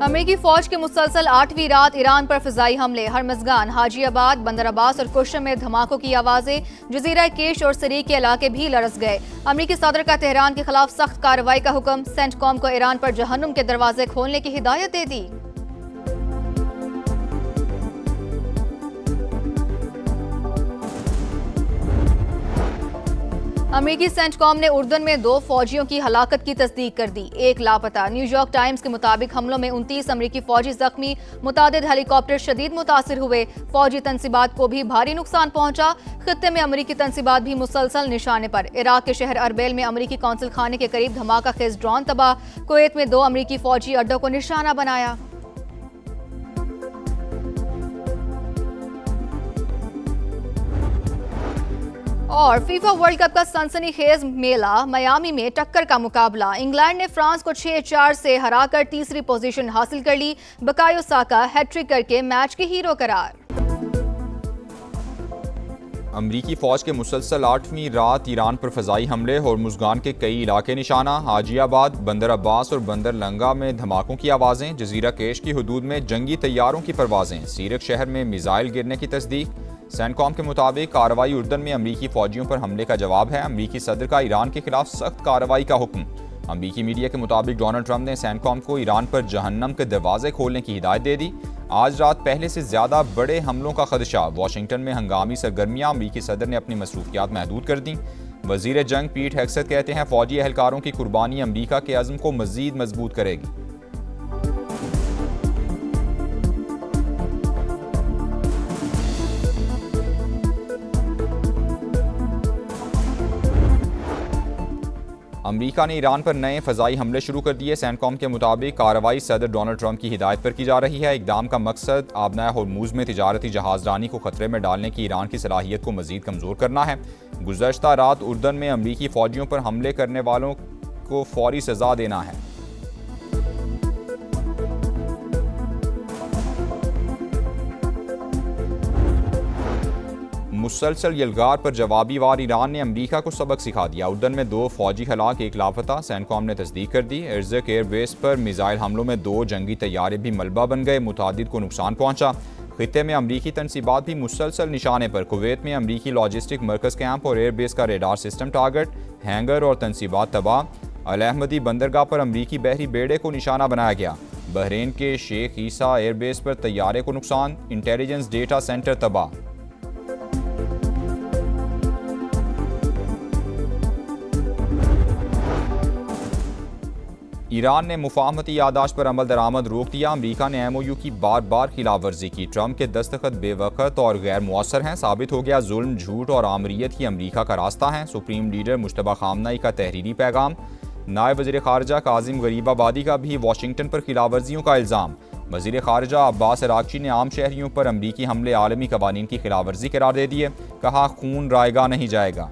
अमेरिकी फौज के मुसलसल 8वीं रात ईरान पर फिजाई हमले, हरमजगान, हाजीआबाद, बंदर अब्बास और कुशम में धमाकों की आवाजें। जजीरा केश और सरी के इलाके भी लरस गए। अमेरिकी सदर का तेहरान के खिलाफ सख्त कार्रवाई का हुक्म, सेंटकॉम को ईरान पर जहन्नुम के दरवाजे खोलने की हिदायत दे दी। अमेरिकी सेंटकॉम ने उर्दन में 2 फौजियों की हलाकत की तस्दीक कर दी, 1 लापता। न्यूयॉर्क टाइम्स के मुताबिक हमलों में 29 अमेरिकी फौजी जख्मी, मुतादिद हेलीकॉप्टर शदीद मुतासिर हुए। फौजी तनसीबात को भी भारी नुकसान पहुंचा। खित्ते में अमेरिकी तनसीबात भी मुसलसल निशाने पर। इराक के शहर अरबेल में अमेरिकी कौंसिल खाने के करीब धमाका खेज ड्रोन तबाह। कुवैत में 2 अमेरिकी फौजी अड्डों को निशाना बनाया। और फीफा वर्ल्ड कप का सनसनीखेज मेला, मियामी में टक्कर का मुकाबला। इंग्लैंड ने फ्रांस को 6-4 से हराकर तीसरी पोजीशन हासिल कर ली। बुकायो साका हैट्रिक करके मैच के हीरो करार। अमरीकी फौज के मुसलसल 8वीं रात ईरान पर फजाई हमले, होर्मुज़गान के कई इलाके निशाना। हाजीआबाद, बंदर अब्बास और बंदर लंगा में धमाकों की आवाज़ें। जजीरा केश की हदूद में जंगी तैयारों की परवाजें। सीरक शहर में मिसाइल गिरने की तस्दीक। सेंटकॉम के मुताबिक कार्रवाई उर्दन में अमरीकी फौजियों पर हमले का जवाब है। अमरीकी सदर का ईरान के खिलाफ सख्त कार्रवाई का हुक्म। अमरीकी मीडिया के मुताबिक डोनाल्ड ट्रंप ने सेंटकॉम को ईरान पर जहन्नम के दरवाजे खोलने की हिदायत दे दी। आज रात पहले से ज्यादा बड़े हमलों का खदशा। वाशिंगटन में हंगामी सरगर्मियां, अमरीकी सदर ने अपनी मसरूफियात महदूद कर दी। वजीर जंग पीट हेग्सेथ कहते हैं फौजी एहलकारों की कुर्बानी अमरीका के अज़्म को मजीद मजबूत करेगी। अमरीका ने ईरान पर नए फ़ज़ाई हमले शुरू कर दिए। सेंटकॉम के मुताबिक कार्रवाई सदर डोनाल्ड ट्रंप की हिदायत पर की जा रही है। इक़दाम का मकसद आबनाए होर्मुज़ में तिजारती जहाज़रानी को खतरे में डालने की ईरान की सलाहियत को मज़ीद कमज़ोर करना है। गुज़श्ता रात उर्दन में अमरीकी फ़ौजियों पर हमले करने वालों को फौरी सज़ा देना है। मुसलसल यलगार पर जवाबी वार ईरान ने अमरीका को सबक सिखा दिया। उर्दन में 2 फौजी हलाक, 1 लापता। सेंटकॉम ने तस्दीक कर दी। इर्ज़क एयरबेस पर मिसाइल हमलों में 2 जंगी तैयारे भी मलबा बन गए। मुतादिद को नुकसान पहुंचा। खित्ते में अमरीकी तनसीबात भी मुसलसल निशाने पर। कुवैत में अमरीकी लॉजिस्टिक मरकज़ कैंप और एयरबेस का रेडार सिस्टम टारगेट। हैंगर और तनसीबात तबाह। अल अहमदी बंदरगाह पर अमरीकी बहरी बेड़े को निशाना बनाया गया। बहरीन के शेख ईसा एयरबेस पर तैयारे को नुकसान। इंटेलिजेंस डेटा सेंटर तबाह। ईरान ने मुफाहमती यादाश्त पर अमल दरामद रोक दिया। अमरीका ने MOU की बार बार खिलाफ वर्जी की। ट्रंप के दस्तखत बेवकत और गैर मुअस्सर हैं। साबित हो गया जुल्म, झूठ और आमरीत ही अमरीका का रास्ता है। सुप्रीम लीडर मुश्तबा खामनई का तहरीरी पैगाम। नायब वज़ीर ख़ारजा काजिम गरीबाबादी का भी वाशिंगटन पर खिलाफ वर्जियों का इल्ज़ाम। वज़ीर ख़ारजा अब्बास अरागची ने आम शहरियों पर अमरीकी हमले आलमी कवानीन की खिलाफ वर्जी करार दे दिए। कहा खून रायगा नहीं जाएगा।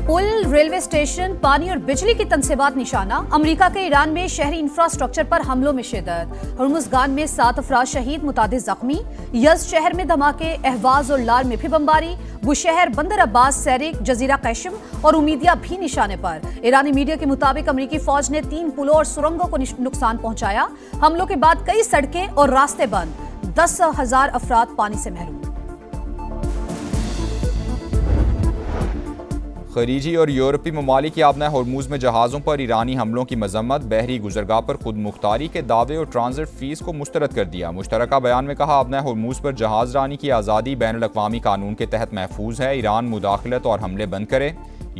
पुल, रेलवे स्टेशन, पानी और बिजली की तनसीबात निशाना। अमेरिका के ईरान में शहरी इंफ्रास्ट्रक्चर पर हमलों में शिद्दत। होर्मुज़गान में 7 अफराद शहीद, मुतादिद जख्मी। यज़ शहर में धमाके, अहवाज और लार में भी बमबारी। बुशहर, बंदर अब्बास, सैरिक, जजीरा कैशम और उमीदिया भी निशाने पर। ईरानी मीडिया के मुताबिक अमेरिकी फौज ने 3 पुलों और सुरंगों को नुकसान पहुंचाया। हमलों के बाद कई सड़कें और रास्ते बंद। 10,000 अफराद पानी से महरूम। खलीजी और यूरोपी ममालिक आबना होर्मुज़ में जहाज़ों पर ईरानी हमलों की मजम्मत। बहरी गुजरगाह पर खुद मुख्तारी के दावे और ट्रांजिट फीस को मुस्तरद कर दिया। मुश्तरका बयान में कहा आबना होर्मुज़ पर जहाज़ रानी की आज़ादी बैनुल-अक़वामी कानून के तहत महफूज है। ईरान मुदाखलत और हमले बंद करे।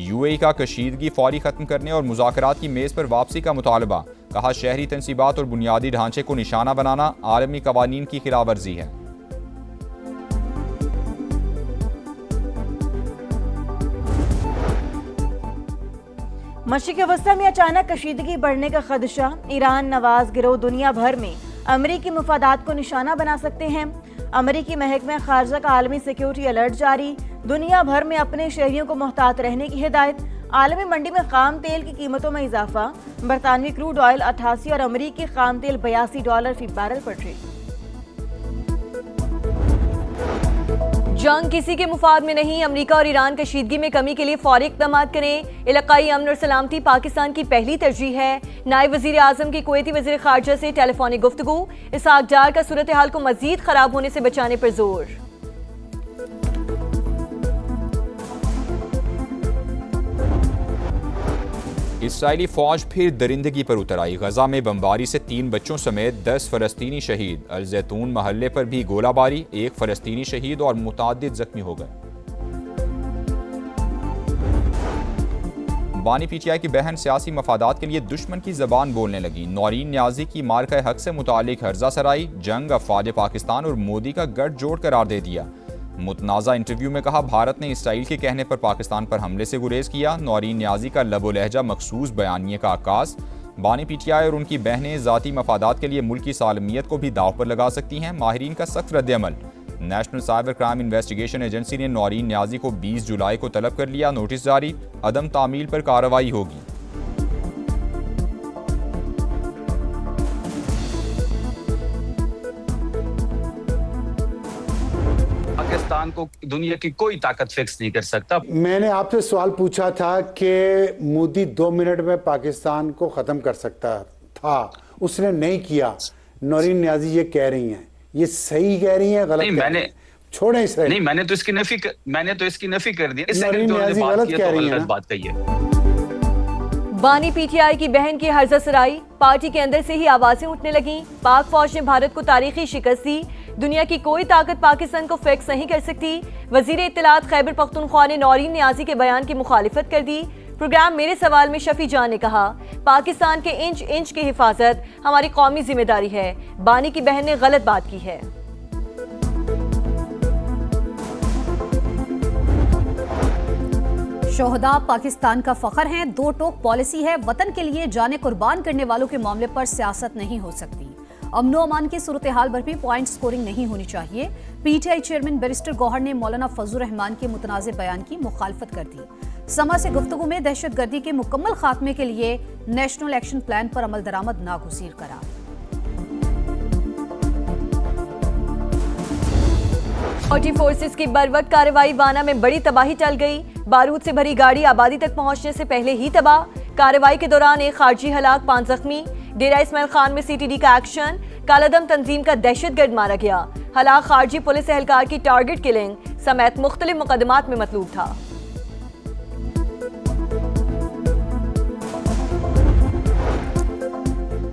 UAE का कशीदगी फौरी ख़त्म करने और मुज़ाकरात की मेज़ पर वापसी का मुतालबा। कहा शहरी तनसीबात और बुनियादी ढांचे को निशाना बनाना आलमी कवानीन की खिलाफ वर्जी है। मशरिक़ वस्ता में अचानक कशीदगी बढ़ने का खदशा। ईरान नवाज गिरोह दुनिया भर में अमरीकी मुफादात को निशाना बना सकते हैं। अमरीकी महकमा ख़ारजा का आलमी सिक्योरिटी अलर्ट जारी। दुनिया भर में अपने शहरियों को मोहतात रहने की हिदायत। आलमी मंडी में खाम तेल की कीमतों में इजाफा। बरतानवी क्रूड ऑयल 88 और अमरीकी खाम तेल $82 फी बैरल पर ट्रेड। जंग किसी के मुफाद में नहीं, अमेरिका और ईरान कशीदगी में कमी के लिए फौरी इक़दाम करें। इलाकाई अमन और सलामती पाकिस्तान की पहली तरजीह है। नायब वज़ीर आज़म की कुवैती वज़ीर ख़ारजा से टेलीफोनिक गुफ्तगू, इसहाक डार का सूरत हाल को मज़ीद ख़राब होने से बचाने पर जोर। इसराइली फौज फिर दरिंदगी पर उतर आई। गजा में बमबारी से 3 बच्चों समेत 10 फलस्तीनी शहीद। अल जैतून महल्ले पर भी गोलाबारी, 1 फलस्तीनी शहीद और मुतादिद जख्मी हो गए। बानी पीटीआई की बहन सियासी मफादात के लिए दुश्मन की जबान बोलने लगी। नौरीन न्याजी की मार्का हक से मुतालिक हर्जा सराई, जंग अफवाज पाकिस्तान और मोदी का गठजोड़ करार दे दिया। मुतनाज़ा इंटरव्यू में कहा, भारत ने इसराइल के कहने पर पाकिस्तान पर हमले से गुरेज किया। नौरीन न्याजी का लबो लहजा मखसूस बयानिए का आकाश। बानी पीटीआई और उनकी बहनें ज़ाती मफादात के लिए मुल्क की सालमियत को भी दाव पर लगा सकती हैं। माहिरीन का सख्त रद्द-ए-अमल। National cyber crime investigation agency ने नौरीन न्याजी को 20 जुलाई को तलब कर लिया। नोटिस जारी, अदम तामील पर कार्रवाई होगी। पाकिस्तान को दुनिया की कोई ताकत फिक्स नहीं कर सकता। मैंने आपसे सवाल पूछा था कि मोदी 2 मिनट में पाकिस्तान को खत्म कर सकता था, उसने नहीं किया। नौरीन न्याजी ये कह रही हैं, ये सही कह रही हैं, गलत नहीं, मैंने छोड़े इसे। नहीं, मैंने तो इसकी नफी कर दी। नौरीन न्याजी गलत कह रही है, बात कही है। बानी पीटीआई की बहन की हर्जा सराई, पार्टी के अंदर से ही आवाजें उठने लगी। पाक फौज ने भारत को तारीखी शिकस्त दी। दुनिया की कोई ताकत पाकिस्तान को फिक्स नहीं कर सकती। वजीर इत्तलात खैबर पख्तूनख्वा ने नौरीन न्याजी के बयान की मुखालिफत कर दी। प्रोग्राम मेरे सवाल में शफी जान ने कहा, पाकिस्तान के इंच इंच की हिफाजत हमारी कौमी जिम्मेदारी है। बानी की बहन ने गलत बात की है। शोहदा पाकिस्तान का फख्र हैं। 2 टोक पॉलिसी है। वतन के लिए जाने कुर्बान करने वालों के मामले पर सियासत नहीं हो सकती। अमनो अमान की सूरत हाल पर भी पॉइंट स्कोरिंग नहीं होनी चाहिए। पीटीआई चेयरमैन बैरिस्टर गौहर ने मौलाना फजल रहमान के मुतनाज़े बयान की मुखालफत कर दी। समा से गुफ्तगू में दहशतगर्दी के मुकम्मल खात्मे के लिए नेशनल एक्शन प्लान पर अमल दरामद नागुज़ीर करार। फौजी फोर्सेस की बरवक्त कार्रवाई, वाना में बड़ी तबाही टल गई। बारूद से भरी गाड़ी आबादी तक पहुंचने से पहले ही तबाह। कार्रवाई के दौरान एक खारजी हलाक, 5 जख्मी। डेरा इस्माइल खान में सीटीडी का एक्शन, कालादम तंजीम का दहशतगर्द मारा गया। हलाक खारजी पुलिस एहलकार की टारगेट किलिंग समेत मुख्तलिफ मुकदमात में मतलूब था।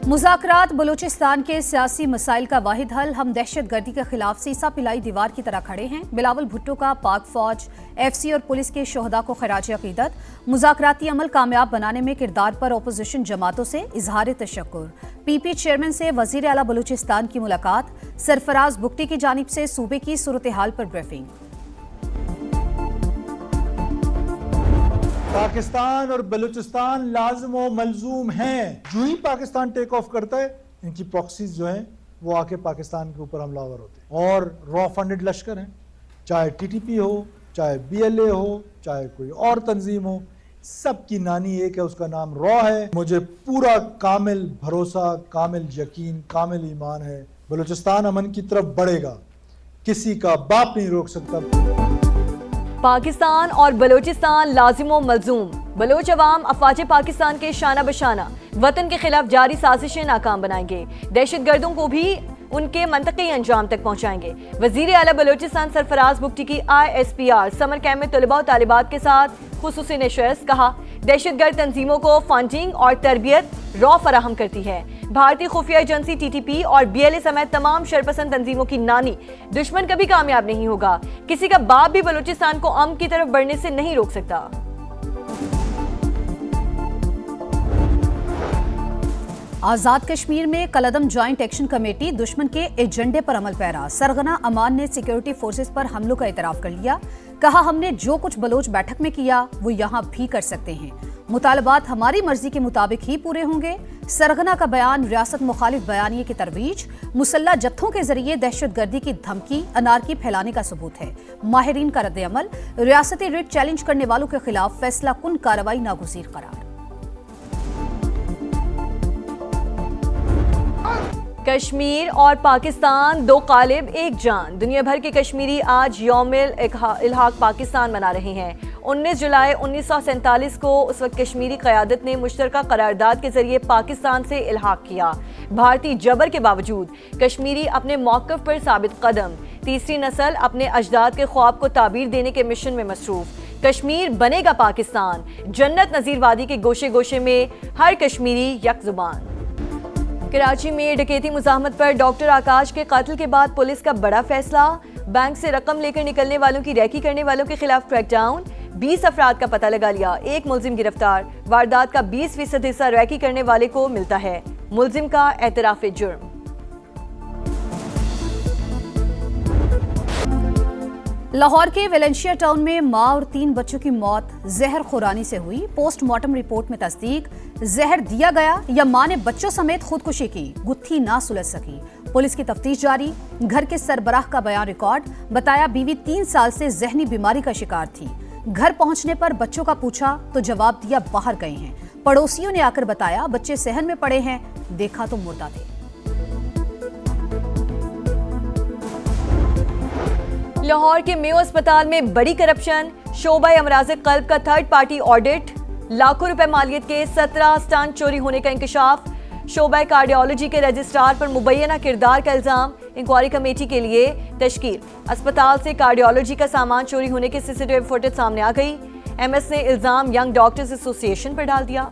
मुज़ाकरात बलूचिस्तान के सियासी मसाइल का वाहिद हल। हम दहशतगर्दी के खिलाफ सीसा पिलाई दीवार की तरह खड़े हैं। बिलावल भुट्टो का पाक फौज, एफसी और पुलिस के शोहदा को खराज अकीदत। मुज़ाकराती अमल कामयाब बनाने में किरदार पर अपोजिशन जमातों से इजहार तशक्कुर। पीपी चेयरमैन से वज़ीर आला बलूचिस्तान की मुलाकात। सरफराज बुगटी की जानिब से सूबे की सूरत हाल पर ब्रीफिंग। पाकिस्तान और बलूचिस्तान लाजिम व मलजूम हैं। जो ही पाकिस्तान टेक ऑफ करता है, इनकी प्रॉक्सीज जो हैं वो आके पाकिस्तान के ऊपर हमलावर होते हैं और रॉ फंडेड लश्कर हैं। चाहे टीटीपी हो, चाहे बीएलए हो, चाहे कोई और तंजीम हो, सबकी नानी एक है, उसका नाम रॉ है। मुझे पूरा कामिल भरोसा, कामिल यकीन, कामिल ईमान है, बलूचिस्तान अमन की तरफ बढ़ेगा। किसी का बाप नहीं रोक सकता। पाकिस्तान और बलूचिस्तान लाजिमो मलजूम। बलोच अवाम अफवाज पाकिस्तान के शाना बशाना वतन के खिलाफ जारी साजिशें नाकाम बनाएंगे। दहशतगर्दों को भी उनके मंतकी अंजाम तक पहुंचाएंगे। वजीर आला बलोचिस्तान सरफराज बुगटी की ISPR समर कैंप में तलबा और तालिबात के साथ खुसूसी नशस्त। कहा, दहशतगर्द तंजीमों को फंडिंग और तरबियत रॉ फराहम करती है। भारतीय खुफिया एजेंसी TTP और BLA समेत तमाम शरपसंद तंजीमों की नानी दुश्मन कभी कामयाब नहीं होगा। किसी का बाप भी बलूचिस्तान को अमन की तरफ बढ़ने से नहीं रोक सकता। आज़ाद कश्मीर में कलदम जॉइंट एक्शन कमेटी दुश्मन के एजेंडे पर अमल पैरा। सरगना अमान ने सिक्योरिटी फोर्सेस पर हमलों का इतराफ कर लिया। कहा, हमने जो कुछ बलोच बैठक में किया वो यहाँ भी कर सकते हैं। मुतालबात हमारी मर्जी के मुताबिक ही पूरे होंगे। सरगना का बयान रियासत मुखालिफ बयानिए की तरवीज। मुसल्ला जत्थों के जरिए दहशतगर्दी की धमकी, अनारकी फैलाने का सबूत है। माहिरीन का रद्द-ए-अमल। रियासती रिट चैलेंज करने वालों के खिलाफ फैसला कुन कार्रवाई नागुज़ीर करार। कश्मीर और पाकिस्तान दो कालिब एक जान। दुनिया भर के कश्मीरी आज यौमिल इल्हाक पाकिस्तान मना रहे हैं। 19 जुलाई 1947 को उस वक्त कश्मीरी क़यादत ने मुश्तरका करारदाद के जरिए पाकिस्तान से इल्हाक किया। भारतीय जबर के बावजूद कश्मीरी अपने मौक़िफ़ पर साबित कदम। तीसरी नस्ल अपने अजदाद के ख्वाब को ताबीर देने के मिशन में मसरूफ़। कश्मीर बनेगा पाकिस्तान। जन्नत नज़ीर वादी के गोशे गोशे में हर कश्मीरी यक जुबान। कराची में डकैती मुज़ाहमत पर डॉक्टर आकाश के कत्ल के बाद पुलिस का बड़ा फैसला। बैंक से रकम लेकर निकलने वालों की रैकी करने वालों के खिलाफ क्रैकडाउन। 20 अफराद का पता लगा लिया, एक मुलजिम गिरफ्तार। वारदात का 20% हिस्सा रैकी करने वाले को मिलता है। मुलजिम का एतराफ़ जुर्म। लाहौर के वेलेंशिया टाउन में मां और 3 बच्चों की मौत जहर खुरानी से हुई। पोस्टमार्टम रिपोर्ट में तस्दीक, जहर दिया गया या मां ने बच्चों समेत खुदकुशी की, गुत्थी ना सुलझ सकी। पुलिस की तफ्तीश जारी। घर के सरबराह का बयान रिकॉर्ड। बताया बीवी 3 साल से जहनी बीमारी का शिकार थी। घर पहुंचने पर बच्चों का पूछा तो जवाब दिया बाहर गए हैं। पड़ोसियों ने आकर बताया बच्चे सहन में पड़े हैं, देखा तो मुर्दा थे। लाहौर के मेयो अस्पताल में बड़ी करप्शन। शोबा अमराज़े कल्ब का थर्ड पार्टी ऑडिट। लाखों रुपए मालियत के 17 स्टंट चोरी होने का इंकशाफ। शोबा कार्डियोलॉजी के रजिस्ट्रार पर मुबैना किरदार का इल्जाम। इंक्वायरी कमेटी के लिए तश्कील। अस्पताल से कार्डियोलॉजी का सामान चोरी होने की सीसीटीवी फुटेज सामने आ गई। एमएस ने इल्जाम यंग डॉक्टर्स एसोसिएशन पर डाल दिया।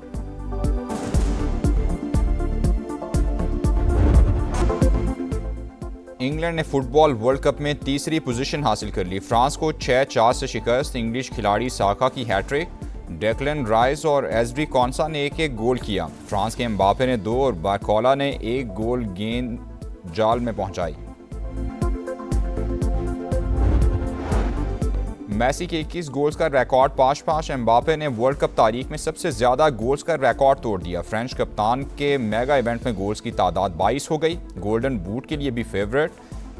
इंग्लैंड ने फुटबॉल वर्ल्ड कप में तीसरी पोजीशन हासिल कर ली। फ्रांस को 6-4 से शिकस्त। इंग्लिश खिलाड़ी साका की हैट्रिक। डेक्लन राइस और एजरी कॉन्सा ने एक गोल किया। फ्रांस के एम्बापे ने 2 और बारकोला ने 1 गोल गेंद जाल में पहुंचाई। मेसी के 21 गोल्स का रिकॉर्ड 5-5। एम्बापे ने वर्ल्ड कप तारीख में सबसे ज्यादा गोल्स का रिकॉर्ड तोड़ दिया। फ्रेंच कप्तान के मेगा इवेंट में गोल्स की तादाद 22 हो गई। गोल्डन बूट के लिए भी फेवरेट।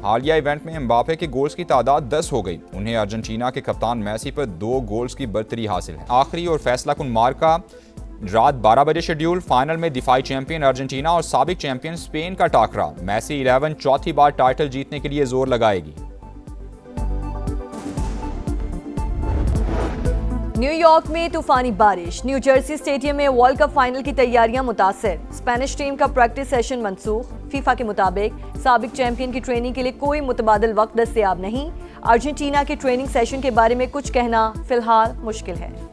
हालिया इवेंट में एम्बापे के गोल्स की तादाद 10 हो गई। उन्हें अर्जेंटीना के कप्तान मेसी पर 2 गोल्स की बरतरी हासिल है। आखिरी और फैसला कुन मार्का रात 12 बजे शेड्यूल। फाइनल में दिफाई चैंपियन अर्जेंटीना और साबिक चैंपियन स्पेन का टाकरा। मेसी 11 चौथी बार टाइटल जीतने के लिए जोर लगाएगी। न्यूयॉर्क में तूफानी बारिश। न्यू जर्सी स्टेडियम में वर्ल्ड कप फाइनल की तैयारियां मुतासिर। स्पेनिश टीम का प्रैक्टिस सेशन मनसूख। फीफा के मुताबिक साबिक चैंपियन की ट्रेनिंग के लिए कोई मुतबादिल वक्त दस्तयाब नहीं। अर्जेंटीना के ट्रेनिंग सेशन के बारे में कुछ कहना फिलहाल मुश्किल है।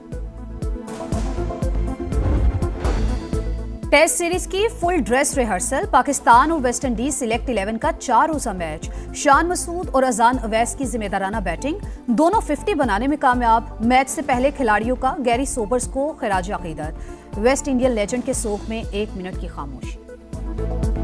टेस्ट सीरीज की फुल ड्रेस रिहर्सल। पाकिस्तान और वेस्ट इंडीज सिलेक्ट 11 का 4 रोजा मैच। शान मसूद और अजान अवैस की जिम्मेदाराना बैटिंग। दोनों 50 बनाने में कामयाब। मैच से पहले खिलाड़ियों का गैरी सोबर्स को खिराज अकीदत। वेस्ट इंडियन लेजेंड के सोग में 1 मिनट की खामोशी।